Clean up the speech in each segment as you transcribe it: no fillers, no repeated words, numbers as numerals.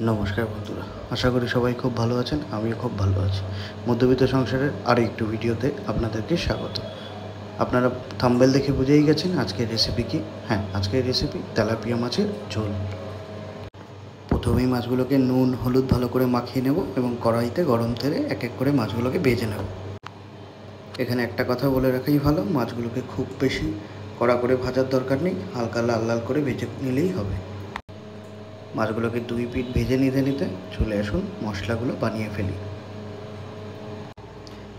নমস্কার বন্ধুরা, আশা করি সবাই খুব ভালো আছেন। আমিও খুব ভালো আছি। মধ্যবিত্ত সংসারের আরও একটু ভিডিওতে আপনাদেরকে স্বাগত। আপনারা থাম্বনেল দেখে বুঝেই গেছেন আজকের রেসিপি কী। হ্যাঁ, আজকের রেসিপি তেলাপিয়া মাছের ঝোল। প্রথমেই মাছগুলোকে নুন হলুদ ভালো করে মাখিয়ে নেব এবং কড়াইতে গরম তেলে এক এক করে মাছগুলোকে ভেজে নেব। এখানে একটা কথা বলে রাখাই ভালো, মাছগুলোকে খুব বেশি কড়া করে ভাজার দরকার নেই, হালকা লাল লাল করে ভেজে নিলেই হবে। মাছগুলোকে দুই পিঠ ভেজে নিতে চলে আসুন মশলাগুলো বানিয়ে ফেলি।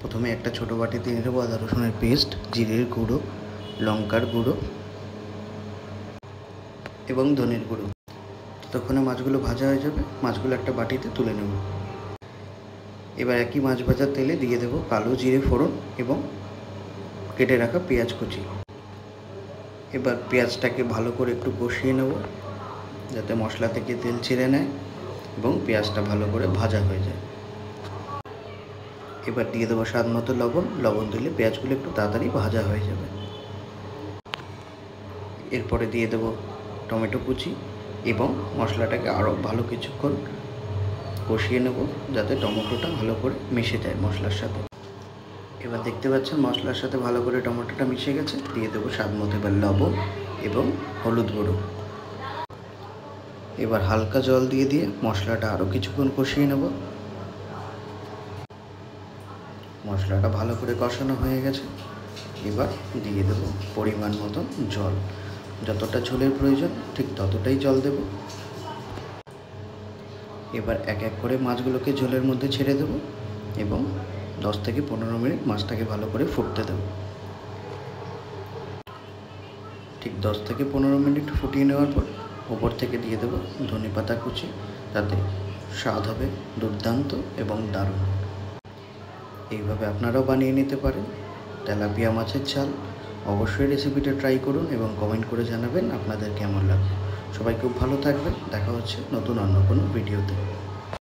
প্রথমে একটা ছোটো বাটিতে নিয়ে নেবো আদা রসুনের পেস্ট, জিরের গুঁড়ো, লঙ্কার গুঁড়ো এবং ধনের গুঁড়ো। ততক্ষণে মাছগুলো ভাজা হয়ে যাবে, মাছগুলো একটা বাটিতে তুলে নেব। এবার একই মাছ ভাজার তেলে দিয়ে দেবো কালো জিরে ফোড়ন এবং কেটে রাখা পেঁয়াজ কুচি। এবার পেঁয়াজটাকে ভালো করে একটু কষিয়ে নেব যাতে মশলা থেকে তেল ছেড়ে নেয় এবং পেঁয়াজটা ভালো করে ভাজা হয়ে যায়। এবার দিয়ে দেবো স্বাদ মতো লবণ দিলে পেঁয়াজগুলো একটু তাড়াতাড়ি ভাজা হয়ে যাবে। এরপরে দিয়ে দেবো টমেটো কুচি এবং মশলাটাকে আরও ভালো কিছুক্ষণ কষিয়ে নেব যাতে টমেটোটা ভালো করে মিশে যায় মশলার সাথে। এবার দেখতে পাচ্ছেন মশলার সাথে ভালো করে টমেটোটা মিশে গেছে। দিয়ে দেবো স্বাদ মতো এবার লবণ এবং হলুদ গুঁড়ো। এবার হালকা জল দিয়ে মশলাটা আরও কিছুক্ষণ কষিয়ে নেব। মশলাটা ভালো করে কষানো হয়ে গেছে। এবার দিয়ে দেবো পরিমাণ মতো জল, যতটা ঝোলের প্রয়োজন ঠিক ততটাই জল দেব। এবার এক এক করে মাছগুলোকে ঝোলের মধ্যে ছেড়ে দেব এবং 10 থেকে 15 মিনিট মাছটাকে ভালো করে ফুটতে দেব। ঠিক 10 থেকে 15 মিনিট ফুটিয়ে নেওয়ার পর ওপর থেকে দিয়ে দেবো ধনেপাতা কুচি, তাতে স্বাদ হবে দুর্দান্ত এবং দারুণ। এইভাবে আপনারাও বানিয়ে নিতে পারেন তেলাপিয়া মাছের ঝাল। অবশ্যই রেসিপিটা ট্রাই করুন এবং কমেন্ট করে জানাবেন আপনাদের কেমন লাগবে। সবাই খুব ভালো থাকবেন। দেখা হচ্ছে নতুন অন্য কোনো ভিডিওতে।